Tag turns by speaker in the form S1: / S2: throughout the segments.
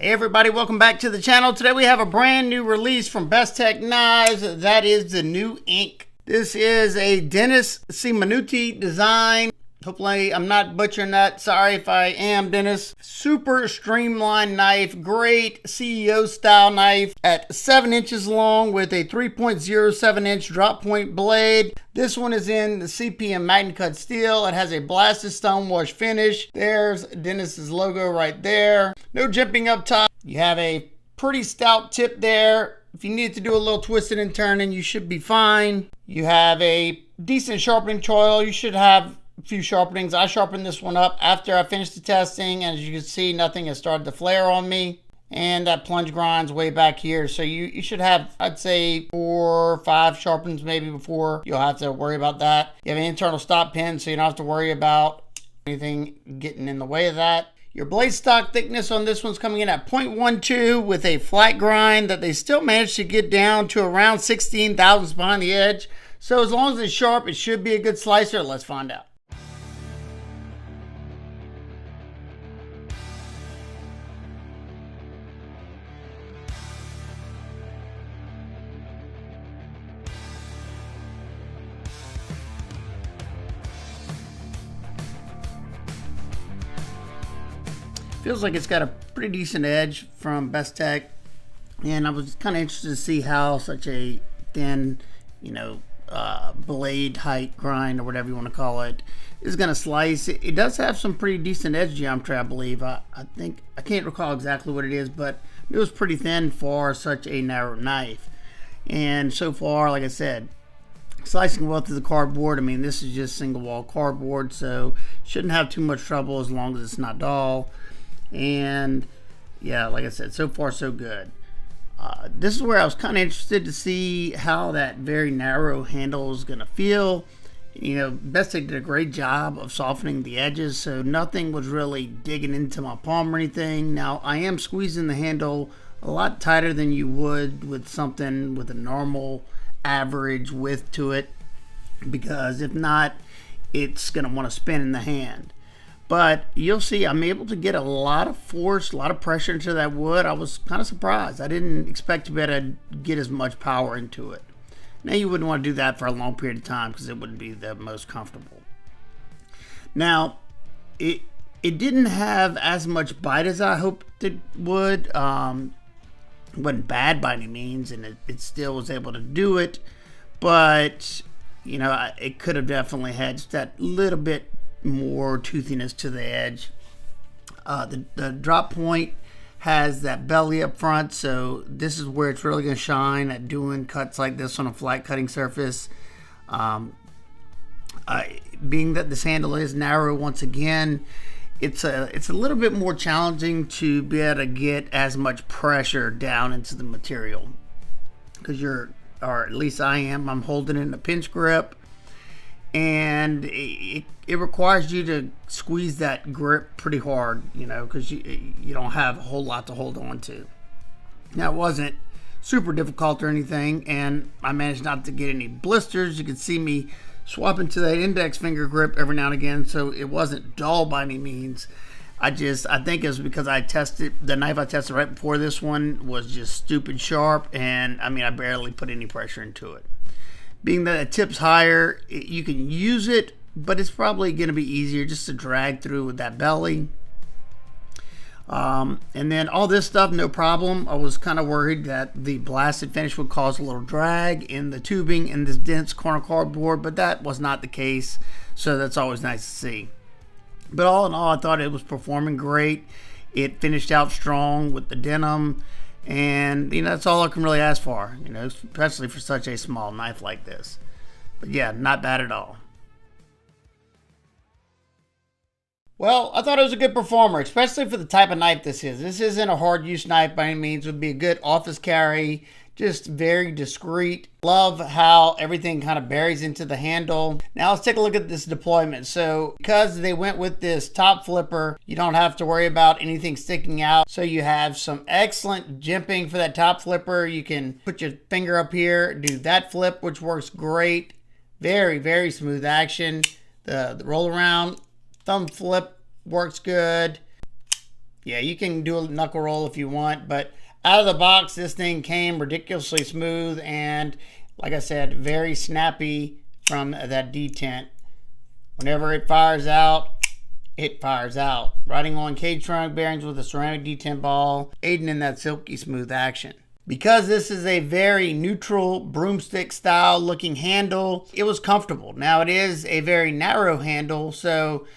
S1: Hey everybody, welcome back to the channel. Today we have a brand new release from Bestech Knives. That is the new ink. This is a Dennis Simonuti design. Hopefully I'm not butchering that. Sorry if I am, Dennis. Super streamlined knife. Great CEO style knife at 7 inches long with a 3.07 inch drop point blade. This one is in the CPM MagnaCut steel. It has a blasted stonewash finish. There's Dennis's logo right there. No jimping up top. You have a pretty stout tip there. If you need to do a little twisting and turning, you should be fine. You have a decent sharpening choil. You should have a few sharpenings. I sharpened this one up after I finished the testing, and as you can see, nothing has started to flare on me. And that plunge grind's way back here. So you should have, I'd say, 4 or 5 sharpens maybe before you'll have to worry about that. You have an internal stop pin, so you don't have to worry about anything getting in the way of that. Your blade stock thickness on this one's coming in at 0.12 with a flat grind that they still managed to get down to around 16 thousandths behind the edge. So as long as it's sharp, it should be a good slicer. Let's find out. Feels like it's got a pretty decent edge from Bestech, and I was kind of interested to see how such a thin, blade height grind or whatever you want to call it is going to slice. It does have some pretty decent edge geometry, I believe. I think I can't recall exactly what it is, but it was pretty thin for such a narrow knife. And so far, like I said, slicing well through the cardboard. I mean, this is just single wall cardboard, so shouldn't have too much trouble as long as it's not dull. And yeah, like I said, so far so good. This is where I was kind of interested to see how that very narrow handle is going to feel. Bestech did a great job of softening the edges, so nothing was really digging into my palm or anything. Now, I am squeezing the handle a lot tighter than you would with something with a normal average width to it, because if not, it's going to want to spin in the hand. But you'll see I'm able to get a lot of force, a lot of pressure into that wood. I was kind of surprised. I didn't expect to be able to get as much power into it. Now, you wouldn't want to do that for a long period of time because it wouldn't be the most comfortable. Now, it didn't have as much bite as I hoped it would. It wasn't bad by any means, and it still was able to do it. But, it could have definitely had just that little bit more toothiness to the edge. The drop point has that belly up front, so this is where it's really going to shine at doing cuts like this on a flat cutting surface. Being that this handle is narrow, once again, it's a little bit more challenging to be able to get as much pressure down into the material, because or at least I'm holding it in a pinch grip, and it requires you to squeeze that grip pretty hard, because you don't have a whole lot to hold on to. Now, it wasn't super difficult or anything, and I managed not to get any blisters. You can see me swapping to that index finger grip every now and again, so it wasn't dull by any means. I think it was because the knife I tested right before this one was just stupid sharp, and I barely put any pressure into it. Being that it tips higher, you can use it, but it's probably going to be easier just to drag through with that belly. And then all this stuff, no problem. I was kind of worried that the blasted finish would cause a little drag in the tubing in this dense corner cardboard, but that was not the case, so that's always nice to see. But all in all, I thought it was performing great. It finished out strong with the denim, and that's all I can really ask for, especially for such a small knife like this. But yeah, not bad at all. Well, I thought it was a good performer, especially for the type of knife this is. This isn't a hard use knife by any means. It would be a good office carry, just very discreet. Love how everything kind of buries into the handle. Now let's take a look at this deployment. So because they went with this top flipper, you don't have to worry about anything sticking out. So you have some excellent jimping for that top flipper. You can put your finger up here, do that flip, which works great. Very, very smooth action. The roll around thumb flip works good. Yeah, you can do a knuckle roll if you want, but out of the box, this thing came ridiculously smooth and, like I said, very snappy from that detent. Whenever it fires out, it fires out. Riding on cage trunk bearings with a ceramic detent ball, aiding in that silky smooth action. Because this is a very neutral broomstick style looking handle, it was comfortable. Now it is a very narrow handle, so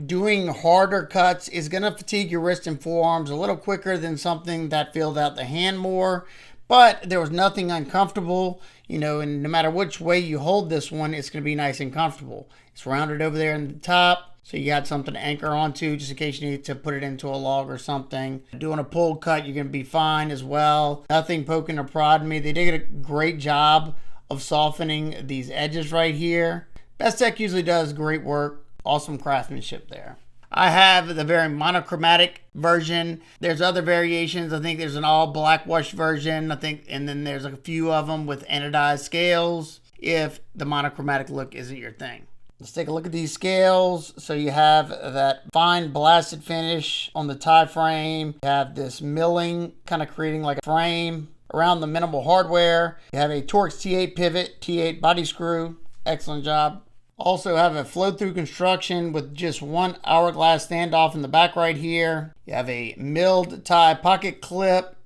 S1: doing harder cuts is going to fatigue your wrist and forearms a little quicker than something that filled out the hand more. But there was nothing uncomfortable, and no matter which way you hold this one, it's going to be nice and comfortable. It's rounded over there in the top, so you got something to anchor onto just in case you need to put it into a log or something. Doing a pull cut, you're going to be fine as well. Nothing poking or prodding me. They did a great job of softening these edges right here. Bestech usually does great work. Awesome craftsmanship there. I have the very monochromatic version. There's other variations. I think there's an all black wash version. And then there's a few of them with anodized scales if the monochromatic look isn't your thing. Let's take a look at these scales. So you have that fine blasted finish on the tie frame. You have this milling kind of creating like a frame around the minimal hardware. You have a Torx T8 pivot, T8 body screw. Excellent job. Also have a flow-through construction with just one hourglass standoff in the back right here. You have a milled tie pocket clip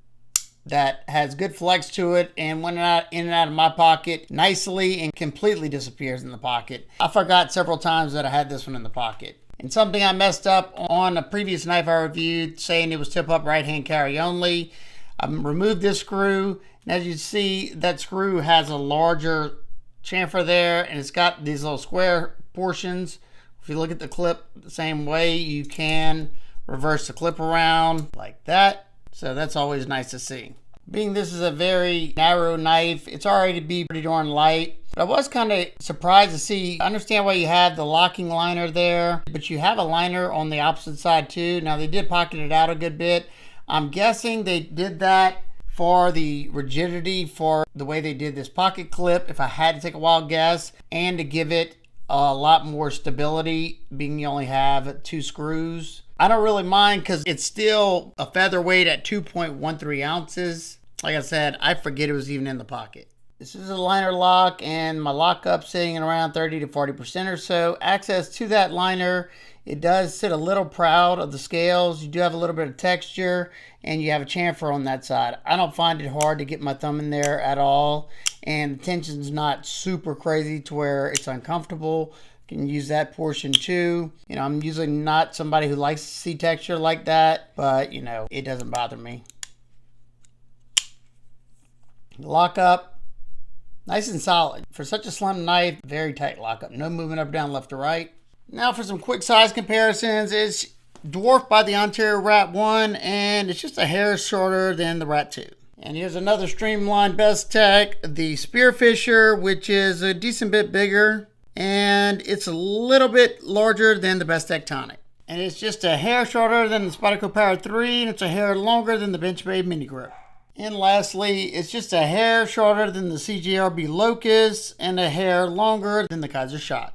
S1: that has good flex to it and went in and out of my pocket nicely and completely disappears in the pocket. I forgot several times that I had this one in the pocket. And something I messed up on a previous knife I reviewed, saying it was tip-up right-hand carry only. I removed this screw, and as you see, that screw has a larger chamfer there, and it's got these little square portions. If you look at the clip the same way, you can reverse the clip around like that. So that's always nice to see. Being this is a very narrow knife, it's already be pretty darn light. But I was kind of surprised to see, I understand why you have the locking liner there, but you have a liner on the opposite side too. Now they did pocket it out a good bit. I'm guessing they did that for the rigidity, for the way they did this pocket clip, if I had to take a wild guess, and to give it a lot more stability, being you only have 2 screws. I don't really mind because it's still a featherweight at 2.13 ounces. Like I said, I forget it was even in the pocket. This is a liner lock, and my lockup sitting at around 30 to 40% or so. Access to that liner, it does sit a little proud of the scales. You do have a little bit of texture, and you have a chamfer on that side. I don't find it hard to get my thumb in there at all, and the tension's not super crazy to where it's uncomfortable. You can use that portion too. I'm usually not somebody who likes to see texture like that, but it doesn't bother me. Lockup, nice and solid. For such a slim knife, very tight lockup. No movement up, down, left, or right. Now for some quick size comparisons. It's dwarfed by the Ontario Rat 1, and it's just a hair shorter than the Rat 2. And here's another streamlined Bestech, the Spearfisher, which is a decent bit bigger, and it's a little bit larger than the Bestech Tonic. And it's just a hair shorter than the Spyderco Power 3, and it's a hair longer than the Benchmade Mini Grip. And lastly, it's just a hair shorter than the CJRB Locust, and a hair longer than the Kaiser Shot.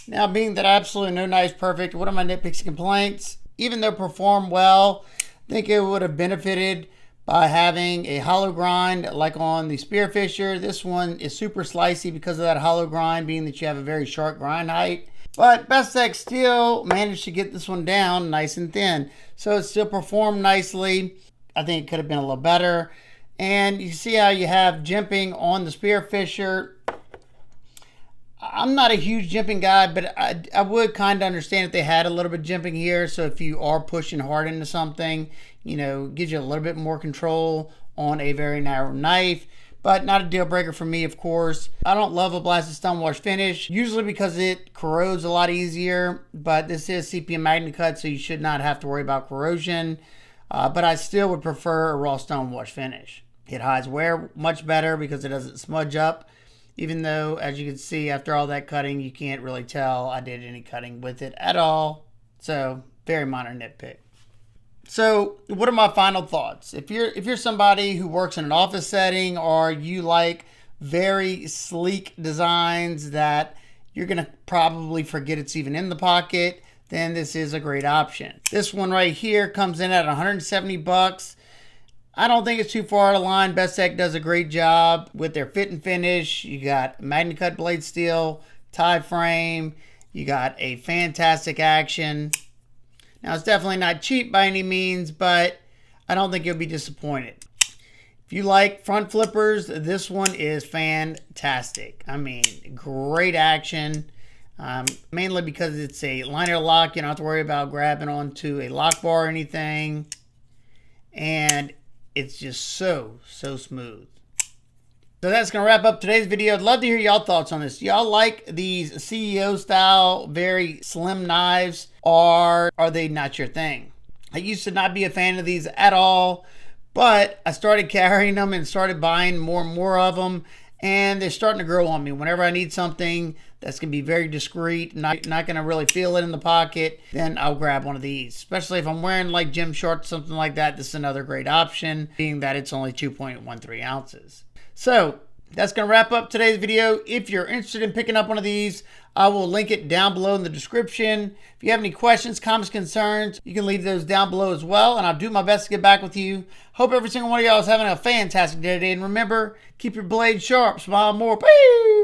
S1: Now, being that absolutely no knife's perfect, what are my nitpicks and complaints? Even though it performed well, I think it would have benefited by having a hollow grind like on the Spearfisher. This one is super slicey because of that hollow grind, being that you have a very short grind height. But Bestech still managed to get this one down nice and thin. So it still performed nicely. I think it could have been a little better. And you see how you have jimping on the Spearfisher. I'm not a huge jimping guy, but I would kind of understand if they had a little bit of jimping here. So if you are pushing hard into something, gives you a little bit more control on a very narrow knife. But not a deal breaker for me, of course. I don't love a blasted stonewash finish, usually because it corrodes a lot easier. But this is CPM MagnaCut, so you should not have to worry about corrosion. But I still would prefer a raw stonewash finish. It hides wear much better because it doesn't smudge up. Even though, as you can see, after all that cutting, you can't really tell I did any cutting with it at all. So, very minor nitpick. So, what are my final thoughts? If you're somebody who works in an office setting, or you like very sleek designs that you're going to probably forget it's even in the pocket, then this is a great option. This one right here comes in at 170 bucks. I don't think it's too far out of line. Bestech does a great job with their fit and finish. You got MagnaCut blade steel, tie frame. You got a fantastic action. Now, it's definitely not cheap by any means, but I don't think you'll be disappointed. If you like front flippers, this one is fantastic. I mean, great action. Mainly because it's a liner lock. You don't have to worry about grabbing onto a lock bar or anything. And it's just so smooth. So that's going to wrap up today's video. I'd love to hear y'all thoughts on this. Y'all like these CEO style, very slim knives, or are they not your thing? I used to not be a fan of these at all, but I started carrying them and started buying more and more of them, and they're starting to grow on me. Whenever I need something that's going to be very discreet, not going to really feel it in the pocket, then I'll grab one of these. Especially if I'm wearing like gym shorts, something like that, this is another great option, being that it's only 2.13 ounces. So that's going to wrap up today's video. If you're interested in picking up one of these, I will link it down below in the description. If you have any questions, comments, concerns, you can leave those down below as well, and I'll do my best to get back with you. Hope every single one of y'all is having a fantastic day today. And remember, keep your blade sharp, smile more. Peace!